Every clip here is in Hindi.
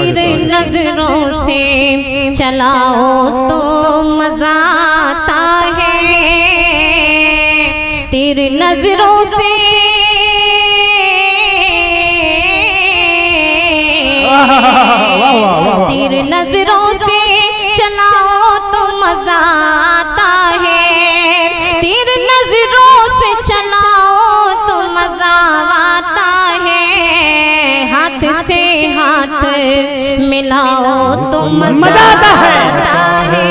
तेरे नजरों से चलाओ तो मजा आता है, तेरे नजरों से तेरे नजरों से चलाओ तो मजा आता है, तेरे नजरों से चलाओ तो मजा आता है, हाथ से हाथ मिलाओ तो मजा आता है,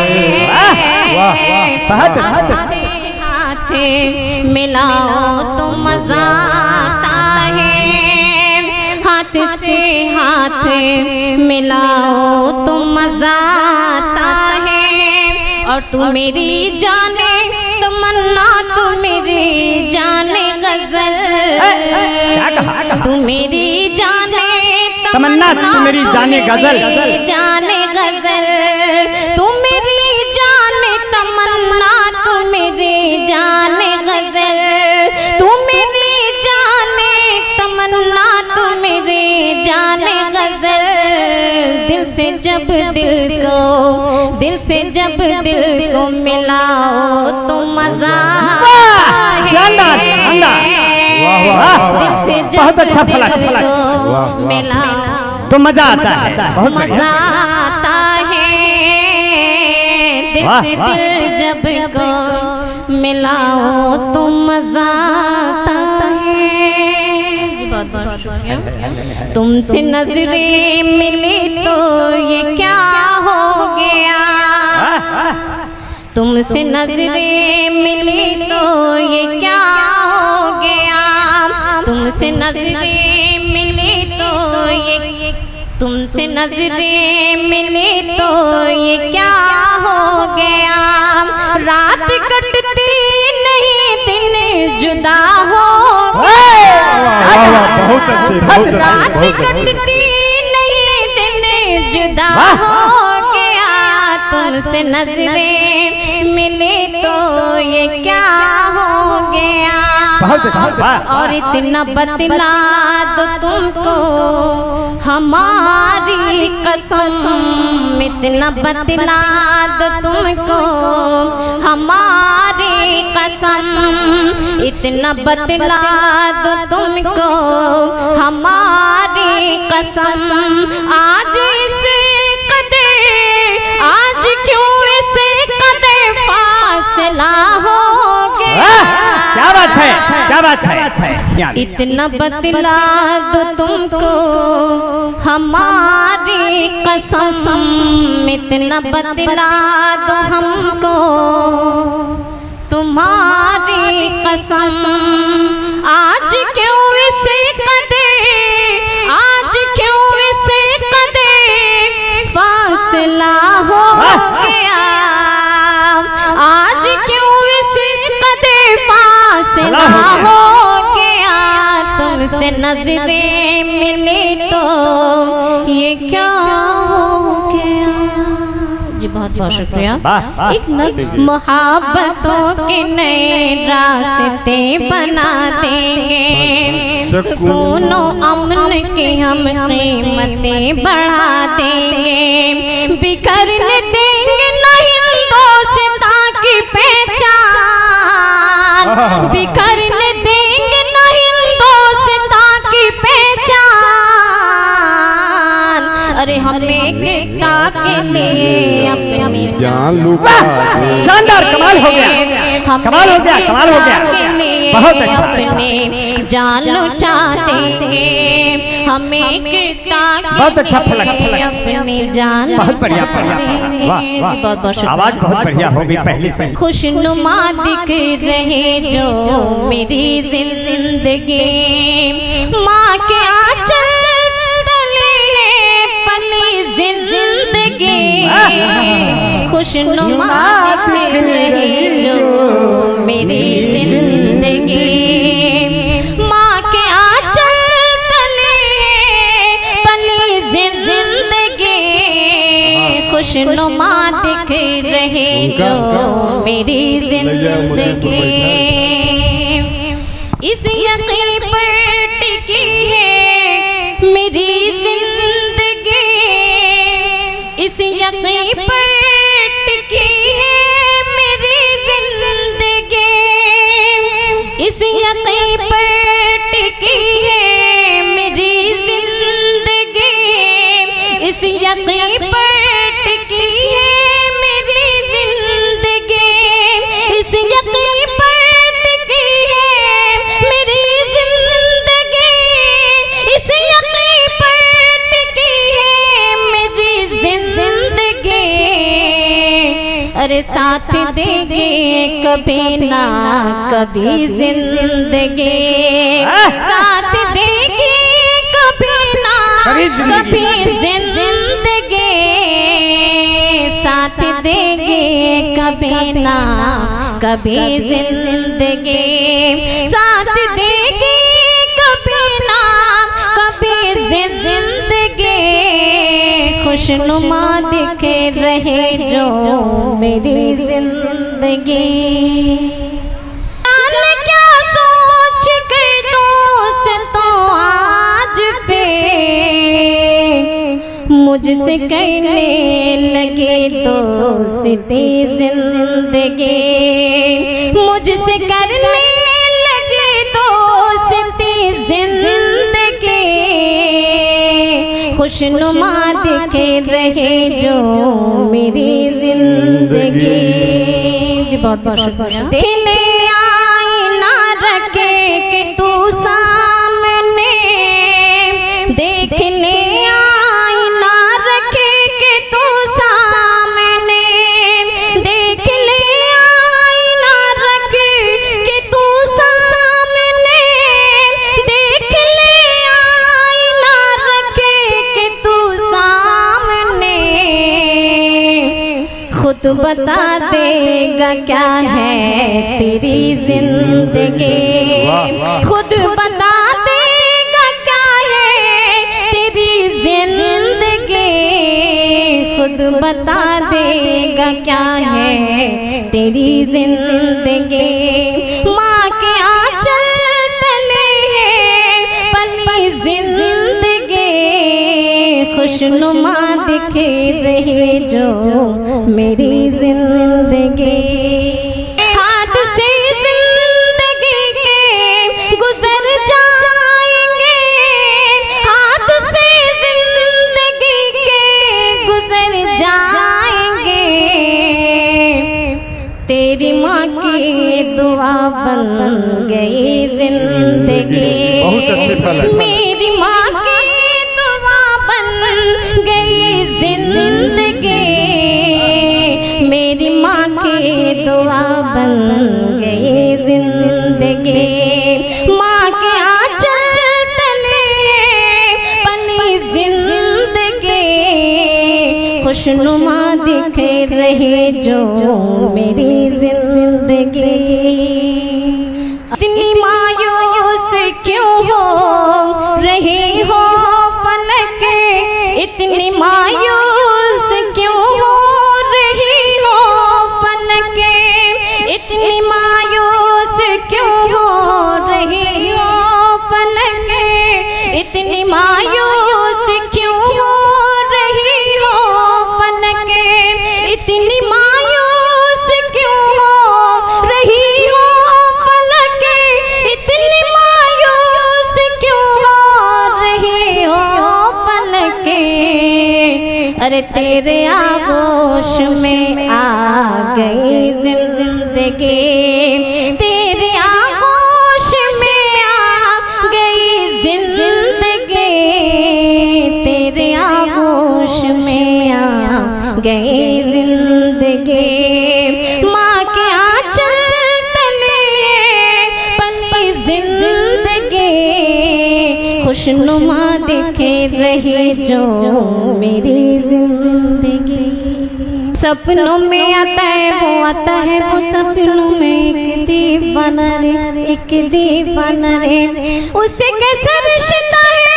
हाथ से हाथ मिलाओ तो मजा आता है, हाथ से हाथ मिलाओ तो मजा आता है। और तू मेरी जाने तमन्ना, तू मेरी जाने गजल, तू मेरी जाने तमन्ना, तू मेरी जाने गजल, जाने गजल, तू मेरी जाने तमन्ना, तू मेरी जाने गजल, तू मेरी जाने तमन्ना, तू मेरी जाने गजल। दिल से जब दिल से जब दिल को मिलाओ तो मजा शानदार शानदार, दिल से जब बहुत अच्छा फलक दिल को मिलाओ तो मजा आता है, बहुत मजा आता है, दिल से दिल जब को मिलाओ तो मजा आता है। जी बहुत बहुत शुक्रिया। तुमसे नजरें मिली तो ये क्या हो गया, तुमसे नजरें मिली तो ये क्या हो गया, तुमसे नजरें मिली तो ये, तुमसे नजरें मिली तो ये क्या हो गया, रात कटती नहीं दिन जुदा हो गया, बहुत अच्छे, रात कटती नहीं दिन जुदा हो गया, तुमसे नजरें मिली तो ये क्या हो गया, और इतना बतला दो तुमको हमारी कसम, इतना बतला दो तुमको हमारी कसम, इतना बतला दो तुमको हमारी कसम, आज इसे कदे, आज क्यों इसे कदे फासला हो गया, क्या बात है, क्या बात है, इतना बतला दो तुमको हमारी कसम, इतना बतला दो हमको तुम्हारी कसम, आज क्यों इसे कदे, आज क्यों इसे कदे फासला हो गया, आज क्यों इसे कदे फासला हो गया, तुमसे नजरें मिली तो ये क्या हो गया। जी बहुत बहुत शुक्रिया। एक नज़्म मोहब्बतों के नए रास्ते बना देंगे, सुकूनो अमन की हम कीमतें बढ़ा देंगे, बिखरने देंगे नहीं दोस्ता की पहचान, बिखरने देंगे नहीं दोस्ता की पहचान, अरे हमें किता के लिए अपनी जान लुटा, शानदार, कमाल हो गया, कमाल हो गया, कमाल हो गया, बहुत अच्छा, अपने जान लुटा देंगे, हमें किता बहुत अच्छा फलक, अपनी जान बहुत बढ़िया, लुटा देंगे। वाह वाह, बहुत बहुत शुक्रिया। आवाज बहुत बढ़िया होगी पहले से। खुशनुमा दिख रहे जो मेरी जिंदगी, माँ के आंचल तले पली जिंदगी, खुशनुमा दिख रही जो मेरी जिंदगी, माँ के आंचल तले पली जिंदगी, खुशनुमा दिख रहे जो मेरी जिंदगी, इस यकीन पर टिकी है मेरी जिंदगी, यकीन पर टिकी है मेरी जिंदगी, इस यकीन पर टिकी है मेरी जिंदगी, इस यकीन पर टिकी है मेरी जिंदगी, इस यकीन पर टिकी है मेरी जिंदगी, इस यकीन पर टिकी है मेरी जिंदगी। अरे साथ देंगे कभी ना कभी जिंदगी, साथ देंगे कभी ना कभी जिंदगी, साथ देंगे कभी ना कभी जिंदगी, साथ देंगे कभी ना कभी जिंदगी। खुशनुमा दिख रहे जो मेरी जिंदगी, क्या सोच कर दोस्तों आज पे मुझसे करने लगे दोस्ती जिंदगी, मुझसे करने लगे दोस्ती जिंदगी। खुशनुमा दिख रहे जो मेरी जिंदगी। जी बहुत बहुत शुक्रिया। खिले आईना रखे कि तू सामने, देखने आईना रखे कि तू सामने, देखने आईना रखे कि तू सामने, देखने आईना रखे कि तू सामने। खुद बता देगा क्या है तेरी जिंदगी, खुद बता देगा क्या है तेरी जिंदगी, खुद बता देगा क्या है तेरी जिंदगी। माँ के आंचल तले है पली जिंदगी, खुशनुमा दिख रही जो मेरी जिंदगी। हाथ से जिंदगी के गुजर जाएंगे, हाथ से जिंदगी के गुजर जाएंगे। तेरी माँ की दुआ बन गई जिंदगी, मेरी माँ की दुआ बन गई जिंदगी, मेरी माँ की दुआ बन गई जिंदगी। माँ के आंचल तले पली जिंदगी, खुशनुमा दिख रही जो मेरी जिंदगी। इतनी मायूस क्यों हो रही हो फलक, इतनी मायूस क्यों हो रही हो फलक, इतनी मायूस क्यों हो रही हो फलक, इतनी मायूस क्यों हो रही हो फलक, इतनी मायूस क्यों हो रही हो फलक, इतनी मायूस क्यों हो रही हो फलक। अरे तेरे आगोश में आ गई जिंदगी, तेरे आगोश में आ गई जिंदगी, तेरे आगोश में आ गई जिंदगी। माँ के आंचल तले पली जिंदगी, खुशनुमा दिख रही जो मेरी जिंदगी। सपनों में आता है वो आता है वो सपनों में एक दीवाना रे, एक दीवाना रे, उसे कैसा रिश्ता है,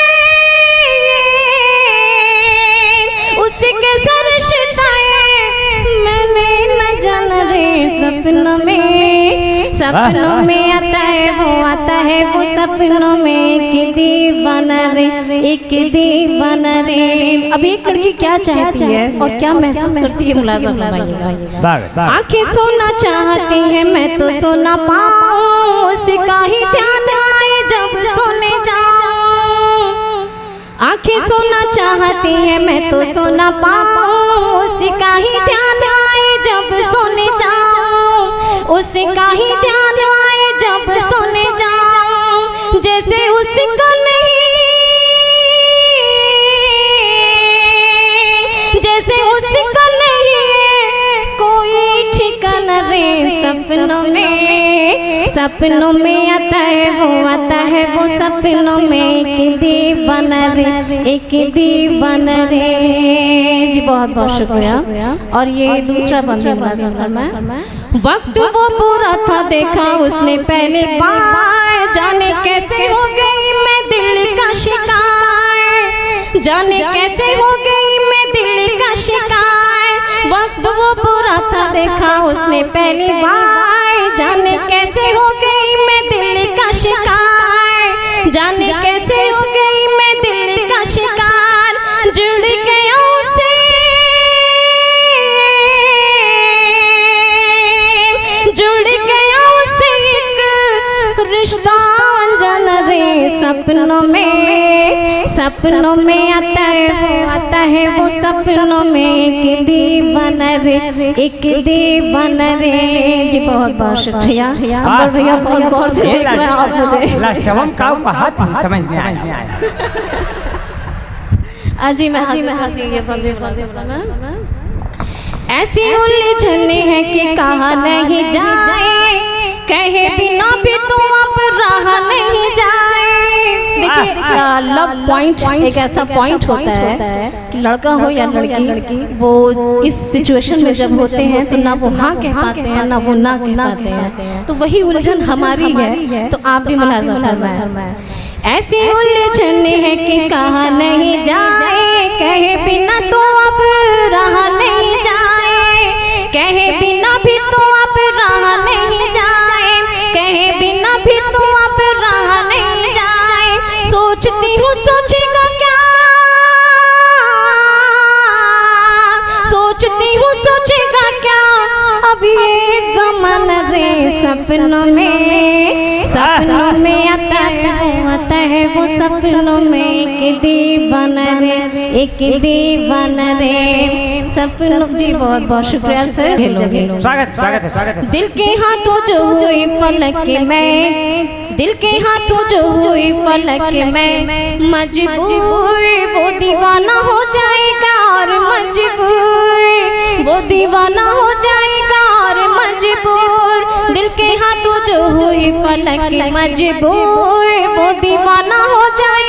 उसे कैसा रिश्ता है मैंने न जाना रे। सपनों में आता है वो आता है वो सपनों में एक दीवाना रे, एक दीवाना रे। अब एक लड़की क्या चाहती है और क्या महसूस करती है, मुलाजा फरमाइएगा। आंखें सोना चाहती है, मैं तो सोना पाऊं, उसका ही ध्यान आए जब सोने जाऊं। आंखें सोना चाहती है, मैं तो सोना पाऊं, उसका ही ध्यान आए जब सोने जाऊं, उसका ही ध्यान आए जब सोने जाऊं। जैसे उसका नहीं, जैसे उसका नहीं कोई ठिकाना रे, सपनों में आता है वो सपनों में एक दीवाना रे, एक दीवाना रे। जी बहुत बहुत शुक्रिया। और ये दूसरा बंदी मुलाजा फरमाए। वक्त वो बुरा था देखा उसने पहली बार, जाने कैसे हो गई मैं दिल का शिकार, जाने कैसे हो गई मैं दिल का शिकार। वक्त वो बुरा था देखा उसने पहली बार, जाने कैसे हो गई मैं दिल का शिकार, जाने कैसे हो गई मैं दिल का शिकार। जुड़ गया उसे, जुड़ गया उसे एक रिश्ता अनजाना रे, सपनों में आता है वो सपनों में एक दीवाना रे, एक दीवाना रे। जी बहुत बहुत शुक्रिया। अंबर भैया बहुत गौर से देख रहे हैं आप मुझे। लास्टवम का हाथ समझ में आया। जी मैं ये बंदे ऐसी उलझन है कि कहा नहीं जाए, कहे बिना भी तो अब रहा नहीं जाए। देखिए लव पॉइंट एक ऐसा पॉइंट होता है कि लड़का हो या लड़की, वो इस सिचुएशन में जब होते हैं तो ना वो हाँ कह पाते हैं ना वो ना कह पाते हैं, तो वही उलझन हमारी है। तो आप भी मुलाजा फरमाएं। ऐसी उलझन है कि कहा नहीं जाए, कहे बिना तो अब रहा नहीं जाए, कहे बिना भी तो अब रहा नहीं जाए, कहे बिना भी तो अब रहा नहीं जाए। सोचती हूँ सोचेगा क्या, सोचती हूँ सोचेगा क्या, अब ये ज़माना रे, सपनों में आता है वो सपनों में एक दीवाना रे, एक दीवाना रे। सपनों। जी बहुत बहुत शुक्रिया सर। स्वागत है। दिल के हाथों जो हुई फलक में, दिल के हाथों जो हुई फलक में, मजबूर वो दीवाना हो जाएगा और मजबूर वो दीवाना हो जाएगा और मजबूर। दिल के हाथों जो हुई फलक, मजबूर वो दीवाना हो जाएगा